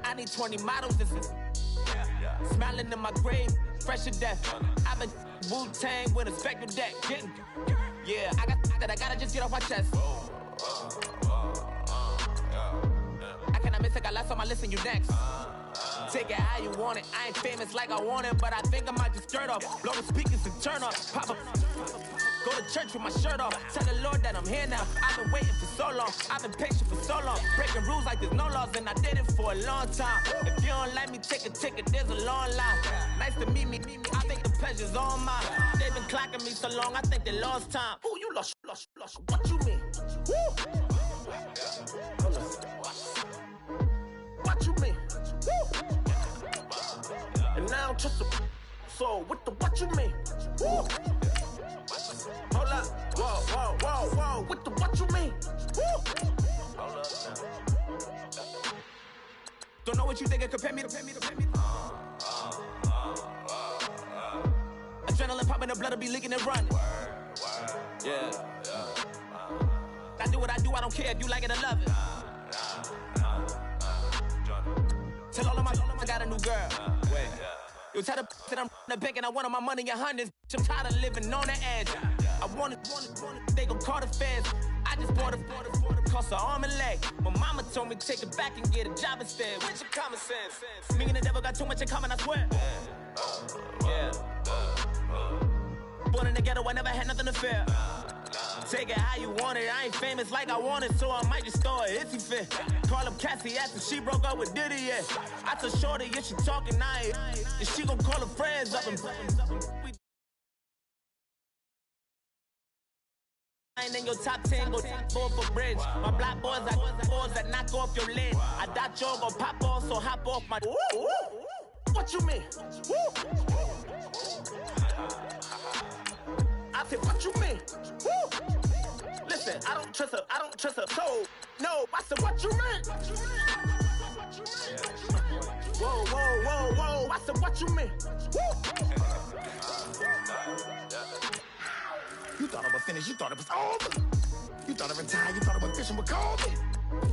I need 20 models. This is smiling in my grave, fresh to death. I've been Wu-Tang with a spectral deck. Yeah, I got that. I gotta just get off my chest. I cannot miss it. Got last on my list and you next. Take it how you want it. I ain't famous like I want it, but I think I might just skirt off. Blow the speakers and turn up. Pop up. Go to church with my shirt off. Tell the Lord that I'm here now. I've been waiting for so long. I've been patient for so long. Breaking rules like there's no laws, and I did it for a long time. If you don't like me, take a ticket. There's a long line. Nice to meet me. I think the pleasure's all mine. They've been clocking me so long, I think they lost time. Ooh, you lost. What you mean? Woo! What you mean? Woo! And now I'm just a so what you mean? Woo! Hold up, whoa, with the what you mean? Woo! Hold up now. Don't know what you think, compare me to. Adrenaline popping, the blood will be leaking and running. Yeah. I do what I do, I don't care if you like it or love it. Tell all of my I got a new girl. Wait. You tell the that I'm in the bank and I want all my money in hundreds. I'm tired of living on the edge. I want it, they gon' call the feds. I just bought a cost an arm and leg. My mama told me take it back and get a job instead. Where's your common sense? Me and the devil got too much in common, I swear. Yeah. Born in the ghetto, I never had nothing to fear. Take it how you want it. I ain't famous like I want it, so I might just throw a hissy fit. Call up Cassie after she broke up with Diddy, yeah. I told Shorty if she talking, and she gon' call her friends up and in your top 10, go for bridge. My black boys, I got boys that knock off your lid. I doubt you're gon' pop off, so hop off my. What you mean? I said, what you mean? Listen, I don't trust her soul. No, I said, what you mean? Whoa, I said, what you mean? You thought I was finished, you thought it was over. You thought I retired, you thought I was fishing with Kobe.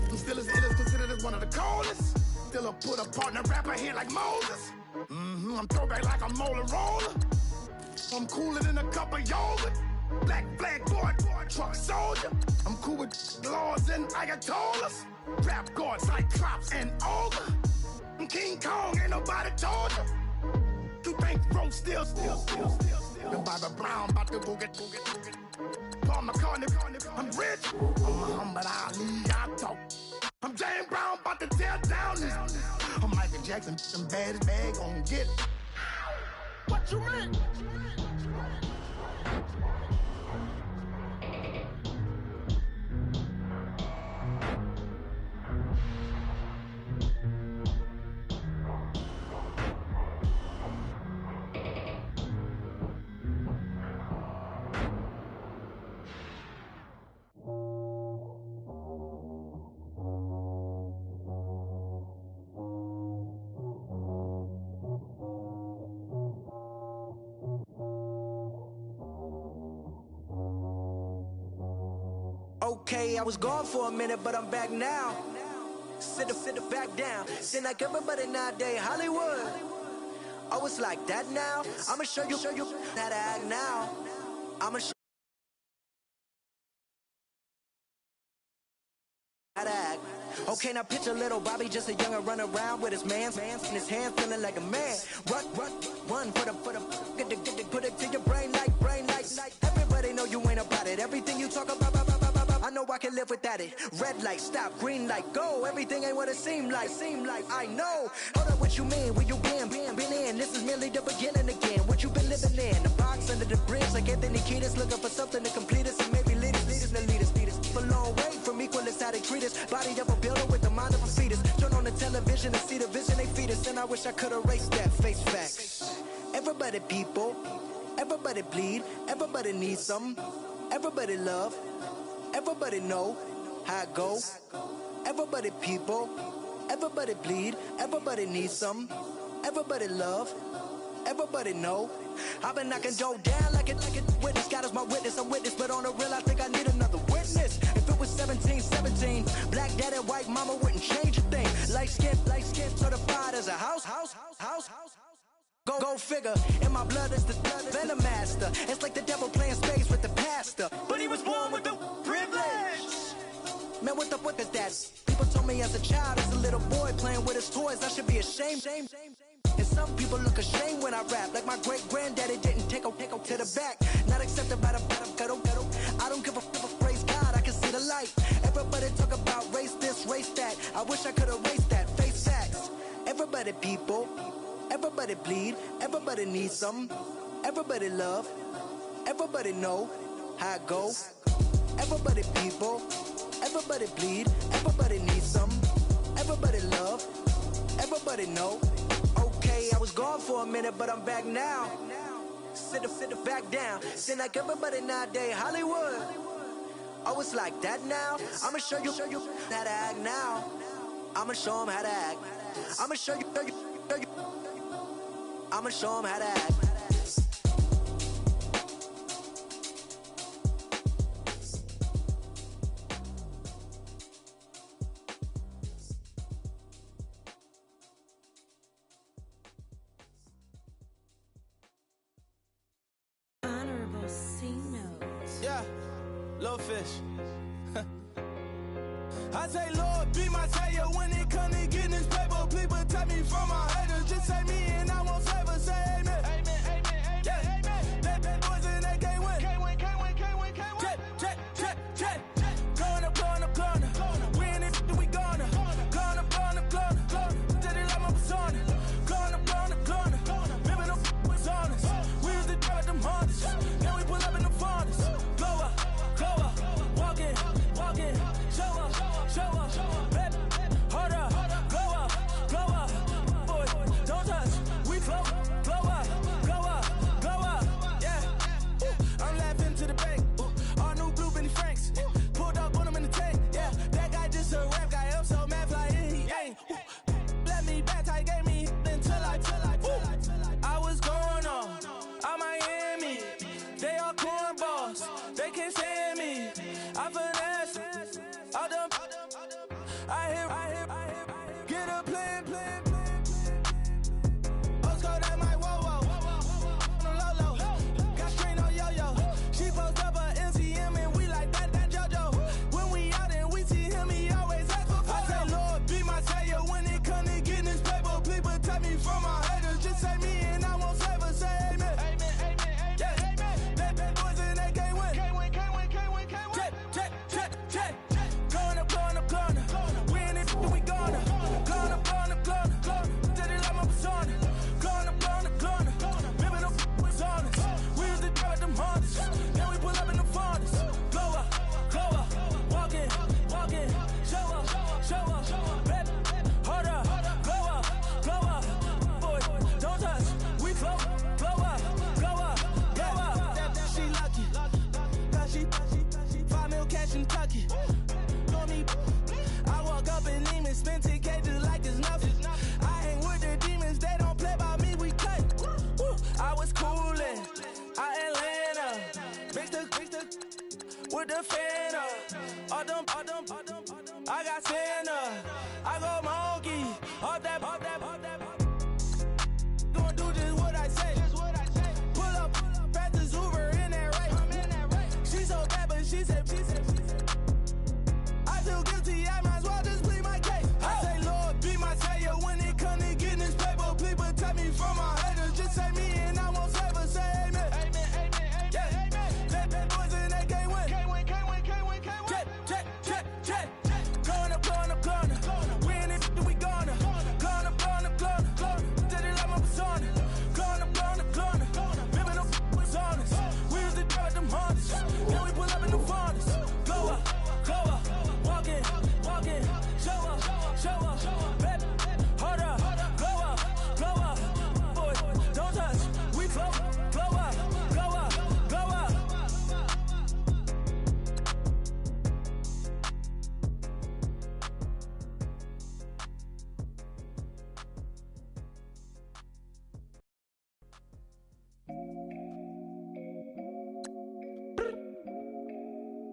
I'm still as ill as considered as one of the coldest. Still a put a partner rapper here like Moses. I'm throwback like a molar roller. I'm cooler than a cup of yogurt. Black flag boy, truck soldier. I'm cool with laws and Ayatollahs. Rap god, Cyclops and ogre. I'm King Kong, ain't nobody told you. You think Rose still. The Bobby Brown about to go get. Paul McCartney, I'm rich. I'm Muhammad Ali, I talk. I'm James Brown about to tear down this. I'm Michael Jackson, some baddest bag gon' get. What you mean? Okay, I was gone for a minute, but I'm back now. Sit back down. Seem like everybody nowadays, Hollywood. Oh, it's like that now? I'ma show you how to act now. I'ma show how to act. Okay, now picture little Bobby, just a younger run around with his man's in his hand, feeling like a man. Run for the put it to your brain like. Everybody know you ain't about it. Everything you talk about. I know I can live without it. Red light, stop, green light, go. Everything ain't what it seemed like. I know. Hold up, what you mean? Where you been in? This is merely the beginning again. What you been living in? The box under the bridge, like Anthony Kiedis, looking for something to complete us and maybe lead us. A long way from equal is how they treat us. Body of a builder with the mind of a fetus. Turn on the television and see the vision they feed us. And I wish I could erase that. Face facts. Everybody people, everybody bleed, everybody needs something, everybody love. Everybody know how it go. Everybody people, everybody bleed, everybody needs something, everybody love, everybody know. I've been knocking Joe down like it witness. God is my witness, I'm witness, but on the real I think I need another witness. If it was 17. Black dad and white mama wouldn't change a thing. Light skin, certified as a house. Go figure, in my blood is the venom master. It's like the devil playing space with the pastor. But he was born with the privilege. Man, what the fuck is that? People told me as a child, as a little boy playing with his toys, I should be ashamed. And some people look ashamed when I rap, like my great granddaddy didn't take a to the back. Not accepted by the ghetto. I don't give a praise God, I can see the light. Everybody talk about race this, race that. I wish I could erase that, face facts. Everybody people, everybody bleed, everybody needs some. Everybody love, everybody know how it go. Everybody people, everybody bleed, everybody needs some. Everybody love, everybody know. Okay, I was gone for a minute, but I'm back now. Sit back down. Seem like everybody nowadays Hollywood. Oh, it's like that now. I'ma show you how to act now. I'ma show them how to act. I'ma show you. I'ma show them how to act. Yeah, little fish. I say, Lord, be my savior when it come to getting this paper. Please protect me from my haters. Just say me and I won't save us. Say amen. Amen. Yeah. Amen. That boys and they can't win. Can't win. Check. Gonna. We in it, we gonna. Gonna. Tell it like my persona. Gonna. Remember the was on us. We used to drive them Hondas. Now we pull up in the Fondas. Glow up. Walking. Show up. Baby, hold up. Glow up. Boy, don't touch. We float. Glow up. Yeah. I'm laughing to the bank. All new blue Benny Franks. Pulled up on him in the tank. Yeah, that guy just a rap guy. I'm so mad fly in. He ain't. Let me back, tight gave me until I was going on. I'm Miami. They all cornballs. They can't stand me. I finesse. All them. I hear. Get a plan. Postcode at my whoa. On the low. Got strain on yo-yo. She post up a MCM and we like that JoJo. When we out and we see him, he always ask for photo. I say, Lord, be my savior when it come to getting this paper. Please protect me from my haters. Just say me and I won't save us. Say amen. Yeah. That boys and they can't win. Check. Gonna. We in it, we gonna. Gonna. Tell it like my persona. Gonna. Remember the was on us. We used to drive them Hondas. Now we pull up in the Fondas. Glow up. Walking. Show up. Baby, hold up. Glow up. Boy, don't touch. We float. Glow up. Yeah. She lucky. Cause she 5 mil cash in Tucky. Know me. I walk up in demons, spend 10K just like it's nothing. I hang with the demons, they don't play by me, we cut. I was coolin', Atlanta, mixed with the fan up. All them, I got Santa, I go monkey, all that. Gonna do just what I say. Pull up, fastest Uber in that race. She so bad, but she said. I feel guilty, I might as well just plead my case. I say, Lord, be my savior when it come to getting this paper. Please protect me from my haters. Just say me and I won't save us. Say amen. Yeah. That boys and they can't win. Check. Gonna. We in it, we gonna. Gonna. Tell it like my persona. Gonna. Remember the was on us. We used to drive them Hondas. Now we pull up in the Fondas. Glow up. Walking. Show up. Baby, hold up. Glow up. Boy, don't touch. We float. Glow up.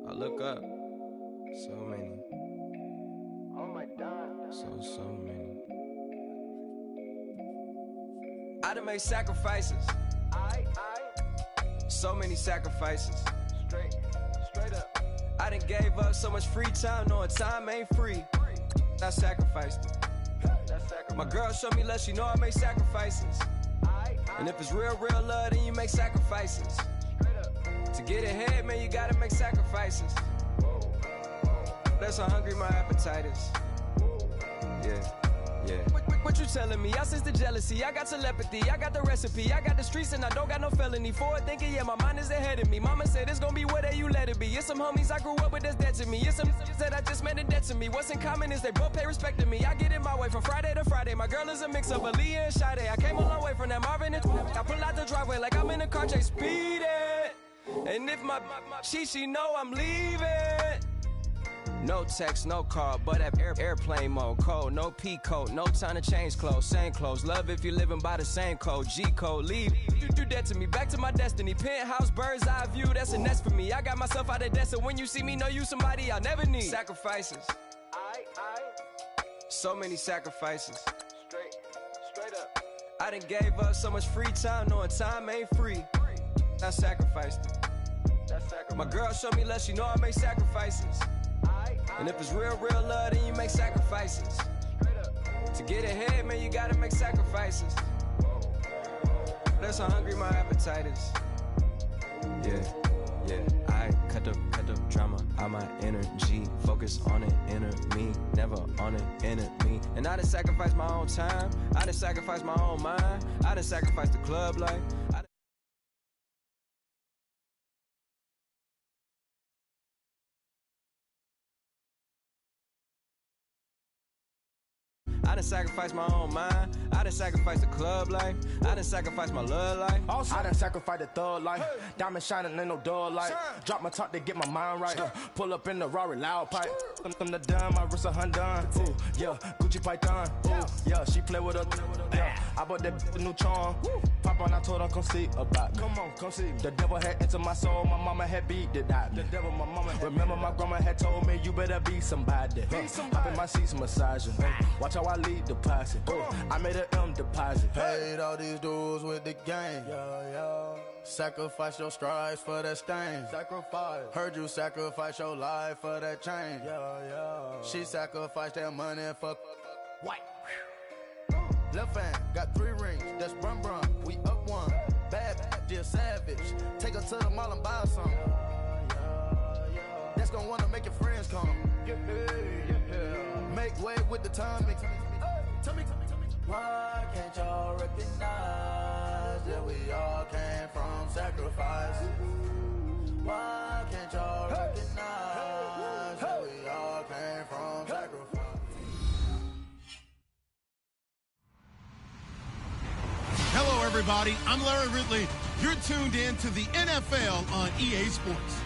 I look up, so So many. I done made sacrifices. So many sacrifices. Straight up. I done gave up so much free time, knowing time ain't free. I sacrificed it. My girl showed me love, she know I make sacrifices. And if it's real love, then you make sacrifices. To get ahead, man, you gotta make sacrifices. That's how hungry my appetite is. Yeah. What you telling me? I sense the jealousy, I got telepathy, I got the recipe, I got the streets and I don't got no felony. Forward thinking, yeah, my mind is ahead of me. Mama said it's gonna be whatever you let it be. It's some homies I grew up with that's dead to me. It's some that I just met in debt to me. What's in common is they both pay respect to me. I get in my way from Friday to Friday. My girl is a mix of Aaliyah and Sade. I came a long way from that Marvin and I pull out the driveway like I'm in a car chase speeding. And if my she know I'm leaving. No text, no call, but at airplane mode. Code, no P code, no time to change clothes. Same clothes, love if you're living by the same code. G code, leave. You do that to me, back to my destiny. Penthouse, bird's eye view, that's a nest for me. I got myself out of debt, so when you see me, know you somebody I'll never need. Sacrifices. So many sacrifices. Straight up. I done gave up so much free time, knowing time ain't free. I sacrificed it. My girl showed me love, she know I make sacrifices. And if it's real love, then you make sacrifices. To get ahead, man, you gotta make sacrifices. That's how hungry my appetite is. Yeah. I cut the drama out my energy. Focus on an inner me, never on an enemy. And I done sacrificed my own time. I done sacrificed my own mind. I done sacrificed the club life. I done sacrificed my own mind. I done sacrificed the club life. I done sacrificed my love life. I done sacrificed the thug life. Diamond shining, ain't no dull light. Drop my top to get my mind right. Pull up in the Rari loud pipe. Them the dime, my wrist a Hyundai. Ooh, yeah, Gucci Python. Ooh, yeah, she play with her. Yeah, I bought that new charm. Pop on, I told her come see about me. Come on, come see me. The devil had entered my soul. My mama had beat it out. The devil, my mama had. Remember my grandma had told me you better be somebody. Hop in my seats massaging. Watch how I lead the posse. I made an M deposit. Paid all these dudes with the game. Sacrifice your strides for that stain. Sacrifice. Heard you sacrifice your life for that chain. She sacrificed that money for White. left hand. Got 3 rings. That's brum. We up one. Bad, dear savage. Take her to the mall and buy some. That's gonna wanna make your friends come. Make way with the timing. Tell me. Why can't y'all recognize that we all came from sacrifice? Why can't y'all recognize that we all came from sacrifice? Hello, everybody. I'm Larry Ridley. You're tuned in to the NFL on EA Sports.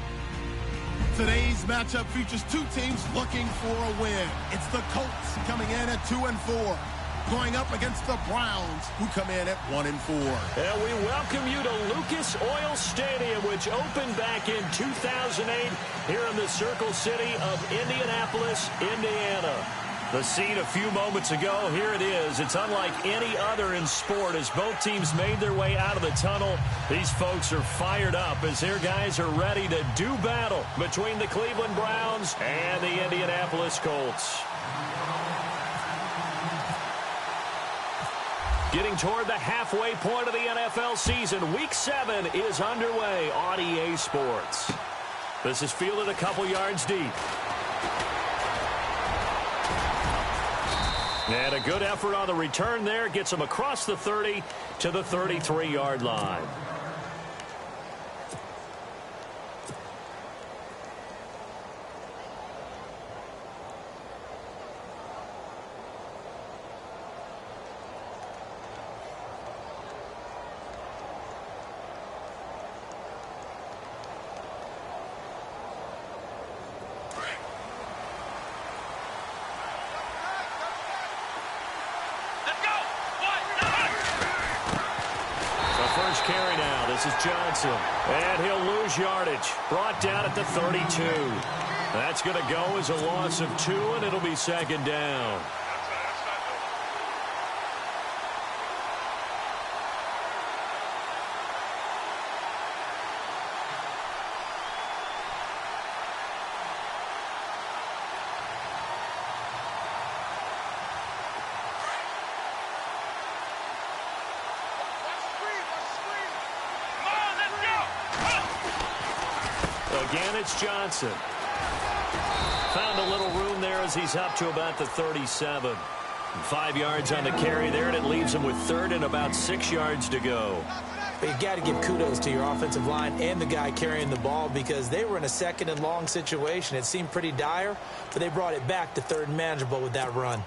Today's matchup features 2 teams looking for a win. It's the Colts coming in at 2-4, going up against the Browns, who come in at 1-4. And we welcome you to Lucas Oil Stadium, which opened back in 2008 here in the Circle City of Indianapolis, Indiana. The scene a few moments ago, here it is. It's unlike any other in sport as both teams made their way out of the tunnel. These folks are fired up as their guys are ready to do battle between the Cleveland Browns and the Indianapolis Colts. Getting toward the halfway point of the NFL season, Week 7 is underway on EA Sports. This is fielded a couple yards deep. And a good effort on the return there. Gets him across the 30 to the 33-yard line. Carry now. This is Johnson. And he'll lose yardage. Brought down at the 32. That's going to go as a loss of 2, and it'll be second down. Again, it's Johnson. Found a little room there as he's up to about the 37. 5 yards on the carry there, and it leaves him with third and about 6 yards to go. But you got to give kudos to your offensive line and the guy carrying the ball because they were in a second and long situation. It seemed pretty dire, but they brought it back to third and manageable with that run.